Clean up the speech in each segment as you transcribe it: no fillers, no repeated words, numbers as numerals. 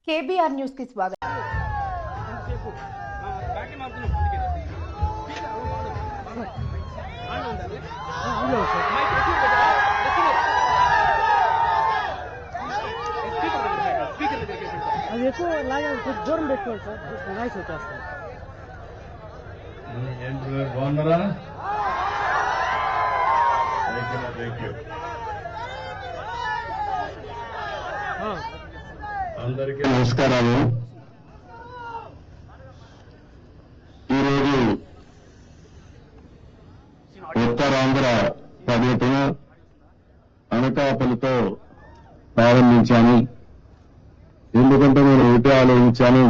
KBR news కి స్వాగతం. అది ఎక్కువ లాగా దూరం పెట్టుకోండి సార్, నాయిస్ వచ్చేస్తుంది. బాగున్నారా? అందరికీ నమస్కారాలు. ఈరోజు ఉత్తరాంధ్ర పర్యటన అనకాపల్లితో ప్రారంభించాను. ఎందుకంటే నేను ఒకటే ఆలోచించాను,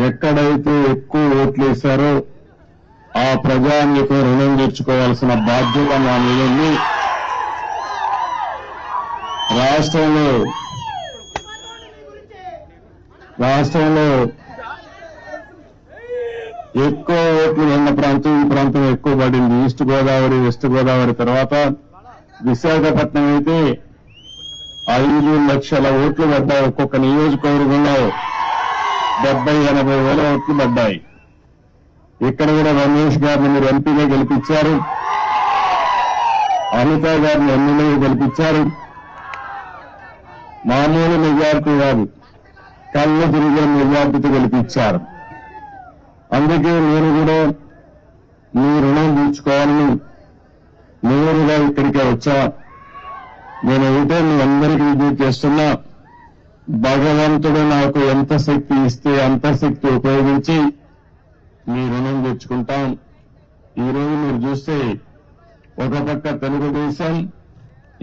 ఎక్కడైతే ఎక్కువ ఓట్లు వేశారో ఆ ప్రజానికి రుణం తెచ్చుకోవాల్సిన బాధ్యత నా మీద ఉంది. రాష్ట్రంలో ఎక్కువ ఓట్లు ఉన్న ప్రాంతం ఈ ప్రాంతం ఎక్కువ పడింది. ఈస్ట్ గోదావరి, వెస్ట్ గోదావరి తర్వాత విశాఖపట్నం అయితే 5 లక్షల ఓట్లు పడ్డాయి. ఒక్కొక్క నియోజకవర్గంలో 70-80 వేల ఓట్లు పడ్డాయి. ఇక్కడ కూడా రమేష్ గారిని మీరు ఎంపీగా గెలిపించారు, అనిత గారిని ఎమ్మెల్యేగా గెలిపించారు. మామూలు మెజార్టీ కాదు, కళ్ళు తిరిగే మెజార్టీతో గెలిపించారు. అందుకే నేను కూడా మీ రుణం తీర్చుకోవాలని నేరుగా ఇక్కడికే వచ్చా. నేను ఒకటే మీ అందరికీ విజ్ఞప్తి చేస్తున్నా, భగవంతుడు నాకు ఎంత శక్తి ఇస్తే అంత శక్తి ఉపయోగించి మీ రుణం తెచ్చుకుంటాం. ఈరోజు మీరు చూస్తే ఒక పక్క తెలుగుదేశం,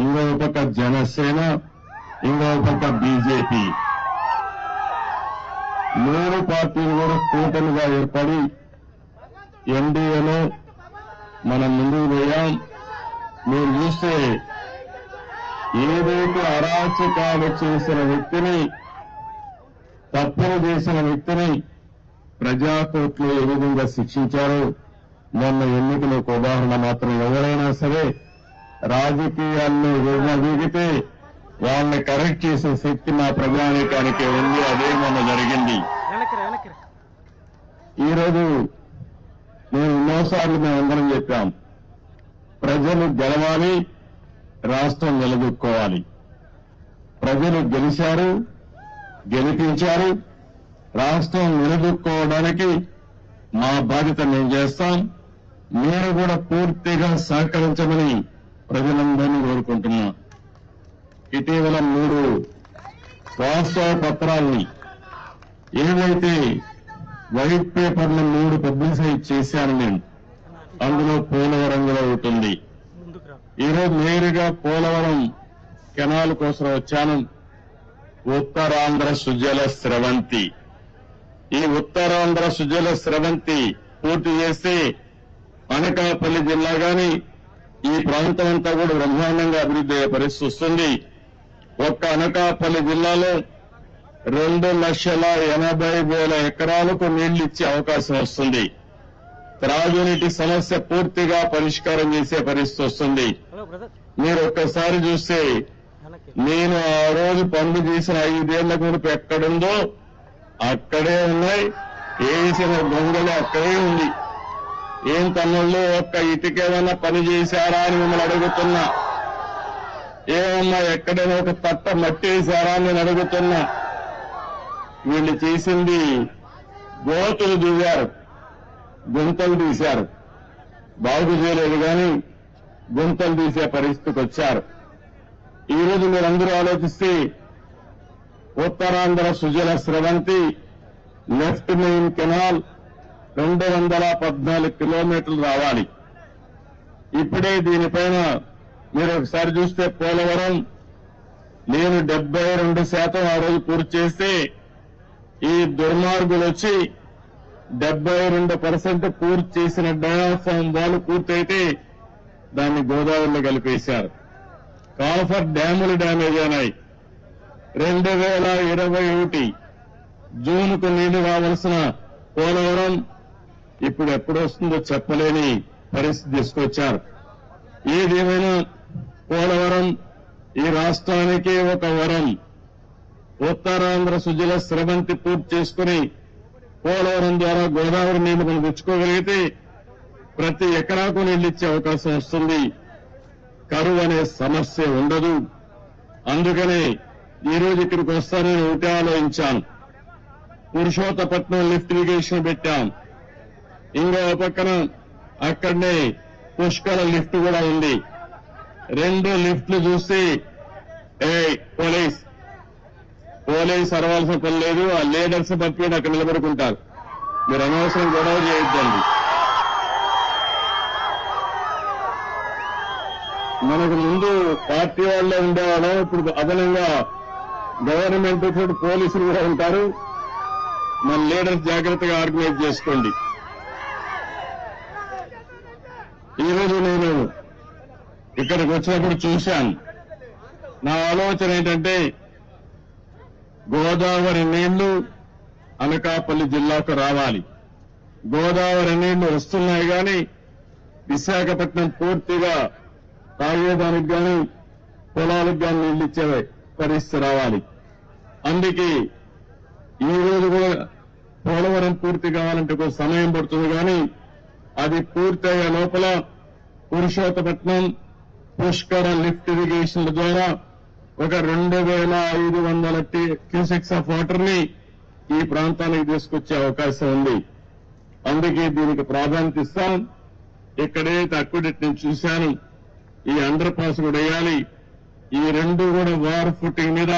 ఇంకో పక్క జనసేన, ఇంకో పక్క బీజేపీ, 3 పార్టీలు కూడా కూటమిగా ఏర్పడి ఎన్డీఏలో మనం ముందుకు పోయాం. మీరు చూస్తే ఏదైతే అరాచకాలు చేసిన వ్యక్తిని, తప్పులు చేసిన వ్యక్తిని ప్రజాకోర్టులో ఏ విధంగా శిక్షించారో మొన్న ఎన్నికలకు ఉదాహరణ మాత్రం. ఎవరైనా సరే రాజకీయాల్లో విడిగితే వాళ్ళని కరెక్ట్ చేసే శక్తి మా ప్రజానీకానికి ఉంది. అదే మొన్న జరిగింది. ఈరోజు నేను ఎన్నోసార్లు మేమందరం చెప్పాం, ప్రజలు గెలవాలి, రాష్ట్రం నిలదొక్కోవాలి. ప్రజలు గెలిచారు, గెలిపించారు. రాష్ట్రం నిలదొక్కోవడానికి మా బాధ్యత మేము చేస్తాం. మీరు కూడా పూర్తిగా సహకరించమని ప్రజలందరినీ కోరుకుంటున్నాం. ఇటీవల 3 వాస్తవ పత్రాల్ని, ఏవైతే వైట్ పేపర్లు 3 పబ్లిసైజ్ చేశాను నేను, అందులో పోలవరం కూడా ఉంటుంది. ఈరోజు నేరుగా పోలవరం కెనాల్ కోసం వచ్చాను. ఉత్తరాంధ్ర సుజల స్రవంతి, ఈ ఉత్తరాంధ్ర సుజల స్రవంతి పూర్తి చేస్తే అనకాపల్లి జిల్లా గాని ఈ ప్రాంతం అంతా కూడా బ్రహ్మాండంగా అభివృద్ధి అయ్యే పరిస్థితి వస్తుంది. ఒక్క అనకాపల్లి జిల్లాలో 2,80,000 ఎకరాలకు నీళ్లు ఇచ్చే అవకాశం వస్తుంది. త్రాగునీటి సమస్య పూర్తిగా పరిష్కారం చేసే పరిస్థితి వస్తుంది. మీరు ఒక్కసారి చూస్తే నేను ఆ రోజు పనులు చేసిన 5 ఏళ్ల గురించి ఎక్కడుందో అక్కడే ఉన్నాయి, వేసిన గొంగలు అక్కడే ఉంది. ఏం తమ్ముళ్ళు ఒక్క ఇటుకేదన్నా పని చేశారా అని మిమ్మల్ని అడుగుతున్నా. ఏమన్నా ఎక్కడైనా ఒక తట్ట మట్టి వేశారా అని నేను అడుగుతున్నా. వీళ్ళు చేసింది గోతులు దిగారు, గుంతలు తీశారు. బాగు చేయలేదు కానీ గుంతలు తీసే పరిస్థితికి వచ్చారు. ఈరోజు మీరందరూ ఆలోచిస్తే Uttarandhra Sujala Sravanthi left main canal 214 కిలోమీటర్లు రావాలి. ఇప్పుడే దీనిపైన మీరు ఒకసారి చూస్తే పోలవరం నేను 72% ఆ రోజు పూర్తి చేస్తే ఈ దుర్మార్గులు వచ్చి 72% పూర్తి చేసిన డయాఫ్రామ్ వాళ్ళు పూర్తయితే దాన్ని గోదావరిలో కలిపేశారు. కాల్ఫర్ డ్యాములు డ్యామేజ్ అయినాయి. 2021 జూన్కు నీళ్లు రావాల్సిన పోలవరం ఇప్పుడు ఎప్పుడు వస్తుందో చెప్పలేని పరిస్థితి తీసుకొచ్చారు. ఏదేమైనా పోలవరం ఈ రాష్ట్రానికి ఒక వరం. ఉత్తరాంధ్ర సుజల స్రవంతి పూర్తి చేసుకుని పోలవరం ద్వారా గోదావరి నీళ్లు మనం తెచ్చుకోగలిగితే ప్రతి ఎకరాకు నీళ్లు ఇచ్చే అవకాశం వస్తుంది. కరువు అనే సమస్య ఉండదు. అందుకనే ఈ రోజు ఇక్కడికి వస్తానని ఒకటే ఆలోచించాను. పురుషోత్తపట్నం లిఫ్ట్ ఇరిగేషన్ పెట్టాం. ఇంకో పక్కన అక్కడనే పుష్కర లిఫ్ట్ కూడా ఉంది. 2 లిఫ్ట్లు చూసి పోలీస్ అరవాల్సిన పని లేదు. ఆ లీడర్స్ పంపి అక్కడ నిలబడుకుంటారు. మీరు అనవసరం గొడవ చేయొద్దండి. మనకు ముందు పార్టీ వాళ్ళే ఉండేవాళ్ళం. ఇప్పుడు అదనంగా గవర్నమెంట్ తోటి పోలీసులు కూడా ఉంటారు. మన లీడర్స్ జాగ్రత్తగా ఆర్గనైజ్ చేసుకోండి. ఈరోజు నేను ఇక్కడికి వచ్చినప్పుడు చూశాను. నా ఆలోచన ఏంటంటే గోదావరి నీళ్లు అనకాపల్లి జిల్లాకు రావాలి. గోదావరి నీళ్లు వస్తున్నాయి కానీ విశాఖపట్నం పూర్తిగా తాగేదానికి కానీ పొలాలకు కానీ నీళ్లు ఇచ్చే పరిస్థితి రావాలి. అందుకే ఈ రోజు కూడా పోలవరం పూర్తి కావాలంటే కొంచెం సమయం పడుతుంది. కానీ అది పూర్తయ్యే లోపల పురుషోత్తపట్నం పుష్కర లిఫ్ట్ ఇరిగేషన్ల ద్వారా ఒక 2500 క్యూసెక్స్ ఆఫ్ వాటర్ ని ఈ ప్రాంతానికి తీసుకొచ్చే అవకాశం ఉంది. అందుకే దీనికి ప్రాధాన్యత ఇస్తాం. ఇక్కడైతే అక్విడెట్ నేను చూశాను, ఈ అండర్ పాస్ కూడా వేయాలి. ఈ 2 కూడా వార్ ఫుటింగ్ మీద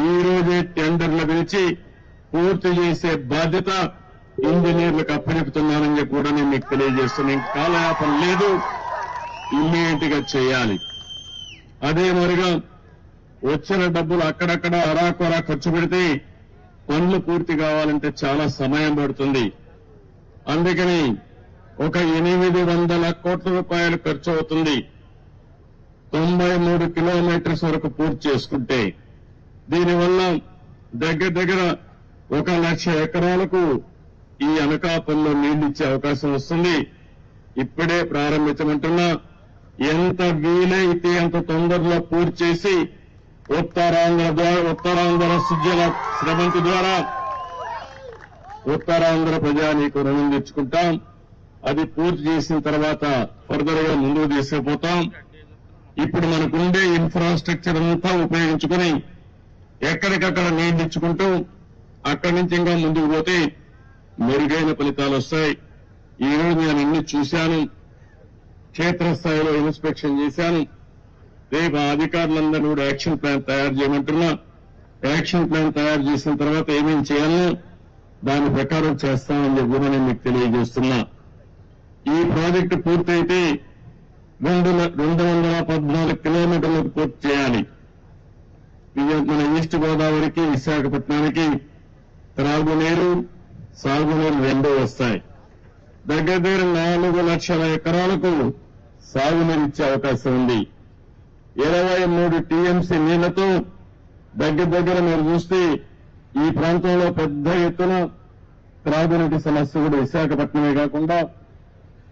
ఈ రోజే టెండర్లు పిలిచి పూర్తి చేసే బాధ్యత ఇంజనీర్లకు అప్పచెపుతున్నానని చెప్పి కూడా నేను మీకు తెలియజేస్తున్నాను. కాలయాపన లేదు, ఇమ్మీడియట్ గా చేయాలి. అదే మరిగా వచ్చిన డబ్బులు అక్కడక్కడ అరాకొరా ఖర్చు పెడితే పనులు పూర్తి కావాలంటే చాలా సమయం పడుతుంది. అందుకని ఒక 800 కోట్ల రూపాయలు ఖర్చు అవుతుంది 93 కిలోమీటర్స్ వరకు పూర్తి చేసుకుంటే. దీనివల్ల దగ్గర 1,00,000 ఎకరాలకు ఈ అనకాపల్లిలో నీళ్లు ఇచ్చే అవకాశం వస్తుంది. ఇప్పుడే ప్రారంభించమంటున్నా. ఎంత వీలైతే అంత తొందరలో పూర్తి చేసి ఉత్తరాంధ్ర సుజల స్రవంతి ద్వారా ఉత్తరాంధ్ర ప్రజానీకు రుణం తెచ్చుకుంటాం. అది పూర్తి చేసిన తర్వాత ఫర్దర్ గా ముందుకు తీసుకుపోతాం. ఇప్పుడు మనకుండే ఇన్ఫ్రాస్ట్రక్చర్ అంతా ఉపయోగించుకుని ఎక్కడికక్కడ నీళ్లు ఇచ్చుకుంటూ అక్కడి నుంచి ఇంకా ముందుకు పోతే మెరుగైన ఫలితాలు వస్తాయి. ఈ రోజు నేను అన్ని చూశాను, క్షేత్రస్థాయిలో ఇన్స్పెక్షన్ చేశాను. రేపు ఆ అధికారులందరూ కూడా యాక్షన్ ప్లాన్ తయారు చేయమంటున్నా. యాక్షన్ ప్లాన్ తయారు చేసిన తర్వాత ఏమేం చేయాలో దాని ప్రకారం చేస్తామని చెప్పి నేను మీకు తెలియజేస్తున్నా. ఈ ప్రాజెక్టు పూర్తయితే 214 కిలోమీటర్లకు పూర్తి చేయాలి. మన ఈస్ట్ గోదావరికి విశాఖపట్నానికి త్రాగునీరు సాగునీరు 2 వస్తాయి. దగ్గర 4 లక్షల ఎకరాలకు సాగునీరు ఇచ్చే అవకాశం ఉంది. 23 టీఎంసీ నీళ్లతో దగ్గర మీరు చూస్తే ఈ ప్రాంతంలో పెద్ద ఎత్తున త్రాగునీటి సమస్య కూడా విశాఖపట్నమే కాకుండా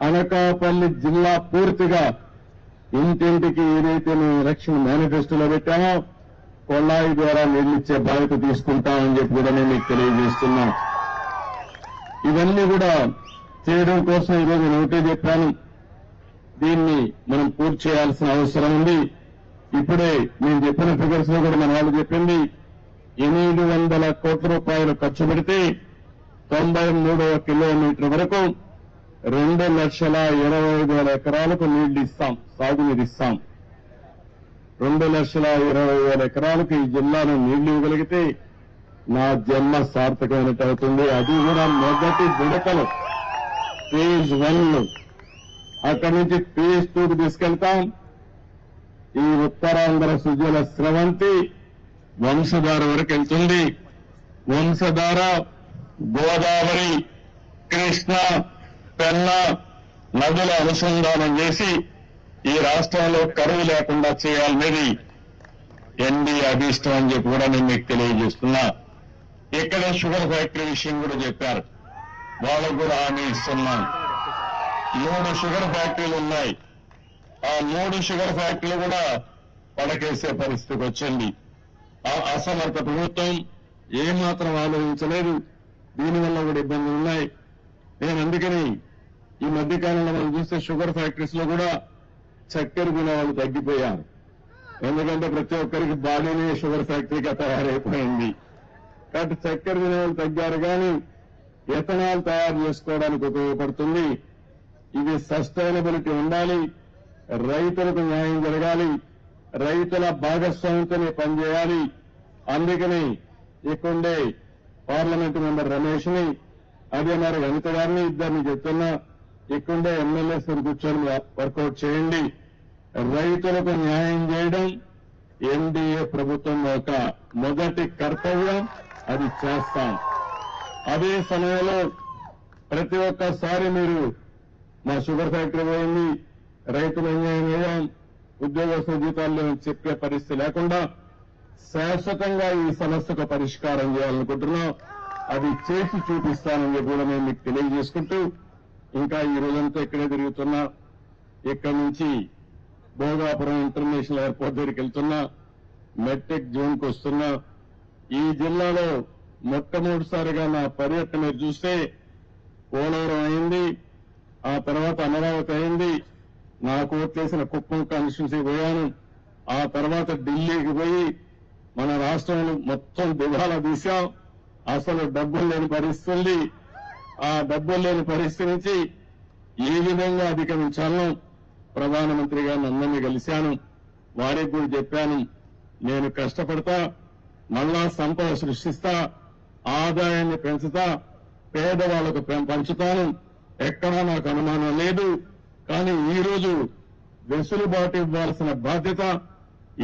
అనకాపల్లి జిల్లా పూర్తిగా ఇంటింటికి ఏదైతే మేము ఎలక్షన్ మేనిఫెస్టోలో పెట్టామో కొల్లాయి ద్వారా నీళ్లిచ్చే బాధ్యత తీసుకుంటామని చెప్పి కూడా నేను మీకు తెలియజేస్తున్నాను. ఇవన్నీ కూడా చేయడం కోసం ఈరోజు నేను ఒకటే చెప్పాను, దీన్ని మనం పూర్తి చేయాల్సిన అవసరం ఉంది. ఇప్పుడే నేను చెప్పిన ఫిగర్స్ లో కూడా మన వాళ్ళు చెప్పింది 800 కోట్ల రూపాయలు ఖర్చు పెడితే 93వ కిలోమీటర్ వరకు 2,20,000 ఎకరాలకు నీళ్లు ఇస్తాం, సాగునీరు ఇస్తాం. 2,20,000 ఎకరాలకు ఈ జిల్లాలో నీళ్లు ఇవ్వగలిగితే నా జన్మ సార్థకమైనట్టు అవుతుంది. అది కూడా మొదటి విడతలు ఫేజ్ 1. అక్కడి నుంచి ఫేజ్ 2కు తీసుకెళ్తాం. ఈ ఉత్తరాంధ్ర సుజల స్రవంతి వంశధార వరకు వెళ్తుంది. వంశధార గోదావరి, కృష్ణ, పెన్నా నదుల అనుసంధానం చేసి ఈ రాష్ట్రంలో కరువు లేకుండా చేయాలనేది ఎన్డీఏ అభీష్టం అని చెప్పి కూడా నేను మీకు తెలియజేస్తున్నా. ఇక్కడ షుగర్ ఫ్యాక్టరీ విషయం కూడా చెప్పారు, వాళ్ళకు కూడా హామీ ఇస్తున్నాను. 3 షుగర్ ఫ్యాక్టరీలు ఉన్నాయి. ఆ 3 షుగర్ ఫ్యాక్టరీలు కూడా పడకేసే పరిస్థితికి వచ్చింది. అసమర్థ ప్రభుత్వం ఏమాత్రం ఆలోచించలేదు. దీనివల్ల కూడా ఇబ్బందులు ఉన్నాయి. నేను అందుకని ఈ మధ్యకాలంలో మనం చూస్తే షుగర్ ఫ్యాక్టరీస్ లో కూడా చక్కెర తినే వాళ్ళు తగ్గిపోయారు. ఎందుకంటే ప్రతి ఒక్కరికి బాడీనే షుగర్ ఫ్యాక్టరీగా తయారైపోయింది. కాబట్టి చక్కెర తినే వాళ్ళు తగ్గారు, కానీ ఎథనాల్ తయారు చేసుకోవడానికి ఉపయోగపడుతుంది. ఇది సస్టైనబిలిటీ ఉండాలి, రైతులకు న్యాయం జరగాలి, రైతుల భాగస్వామ్యంతోనే పనిచేయాలి. అందుకని ఇక్కడే పార్లమెంటు మెంబర్ రమేష్ ని, అదే మరి అనిత గారిని, ఇద్దరిని చెప్తున్నా, ఇక్కడే ఎమ్మెల్యేస్ కూర్చొని వర్కౌట్ చేయండి. రైతులకు న్యాయం చేయడం ఎన్డీఏ ప్రభుత్వం యొక్క మొదటి కర్తవ్యం. అది చేస్తాం. అదే సమయంలో ప్రతి ఒక్కసారి మీరు మా షుగర్ ఫ్యాక్టరీ పోయింది, రైతులు అన్యాయం చేయడం, ఉద్యోగస్తుల జీతాలు చెప్పే పరిస్థితి లేకుండా శాశ్వతంగా ఈ సమస్యకు పరిష్కారం చేయాలనుకుంటున్నాం. అది చేసి చూపిస్తానని కూడా నేను మీకు తెలియజేసుకుంటూ, ఇంకా ఈ రోజంతా ఇక్కడే తిరుగుతున్నా. ఇక్కడి నుంచి భోగాపురం ఇంటర్నేషనల్ ఎయిర్పోర్ట్ దగ్గరికి వెళ్తున్నా, మెట్రిక్ జోన్కి వస్తున్నా. ఈ జిల్లాలో మొట్టమొదటిసారిగా నా పర్యటన మీరు చూస్తే పోలవరం అయింది, ఆ తర్వాత అమరావతి అయింది, నాకు ఓట్లేసిన కుప్పం కాన్స్టిట్యున్సీ పోయాను, ఆ తర్వాత ఢిల్లీకి పోయి మన రాష్ట్రంలో మొత్తం దివాలా తీశాం. అసలు డబ్బులు లేని పరిస్థితి, ఆ డబ్బులు లేని పరిస్థితి నుంచి ఏ విధంగా అధిగమించాలో ప్రధానమంత్రి గారిని అందరినీ కలిశాను. వారికి కూడా చెప్పాను, నేను కష్టపడతా, మళ్ళా సంపద సృష్టిస్తా, ఆదాయాన్ని పెంచుతా, పేదవాళ్లకు పంచుతాను, ఎక్కడా నాకు అనుమానం లేదు. కానీ ఈ రోజు వెసులుబాటు ఇవ్వాల్సిన బాధ్యత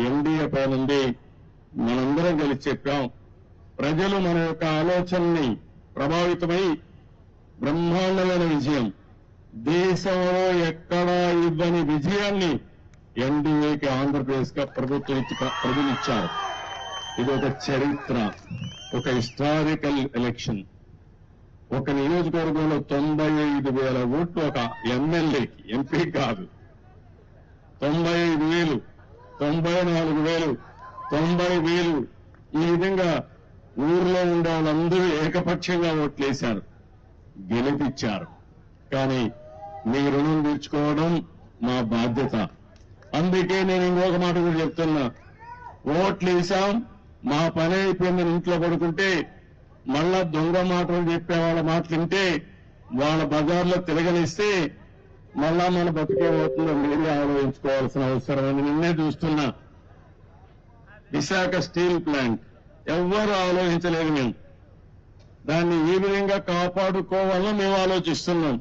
ఎన్డీఏ పైన ఉంది. మనందరం కలిసి చెప్పాం. ప్రజలు మన యొక్క ఆలోచనని ప్రభావితమై బ్రహ్మాండమైన విజయం, దేశంలో ఎక్కడా ఇవ్వని విజయాన్ని ఎన్డీఏకి ఆంధ్రప్రదేశ్ గా ప్రభుత్వం ప్రజలిచ్చారు. ఇది ఒక చరిత్ర, ఒక హిస్టారికల్ ఎలక్షన్. ఒక నియోజకవర్గంలో 95,000 ఓట్లు ఒక ఎమ్మెల్యేకి, ఎంపీ కాదు. 95,000, 94,000, 90,000 ఈ విధంగా ఊర్లో ఉండే వాళ్ళందరూ ఏకపక్షంగా ఓట్లేశారు, గెలిపించారు. కానీ మీ రుణం తీర్చుకోవడం మా బాధ్యత. అందుకే నేను ఇంకొక మాట కూడా చెప్తున్నా, ఓట్లు వేశాం, మా పని అయిపోయిందని ఇంట్లో పడుకుంటే మళ్ళా దొంగ మాటలు చెప్పే వాళ్ళ మాటలు వింటే వాళ్ళ బజార్లో తిరగనిస్తే మళ్ళా మన బతికే అవుతుందో మీరే ఆలోచించుకోవాల్సిన అవసరం అని నిన్నే చూస్తున్నా. విశాఖ స్టీల్ ప్లాంట్ ఎవ్వరూ ఆలోచించలేదు. మేము దాన్ని ఈ విధంగా కాపాడుకోవాలని మేము ఆలోచిస్తున్నాం.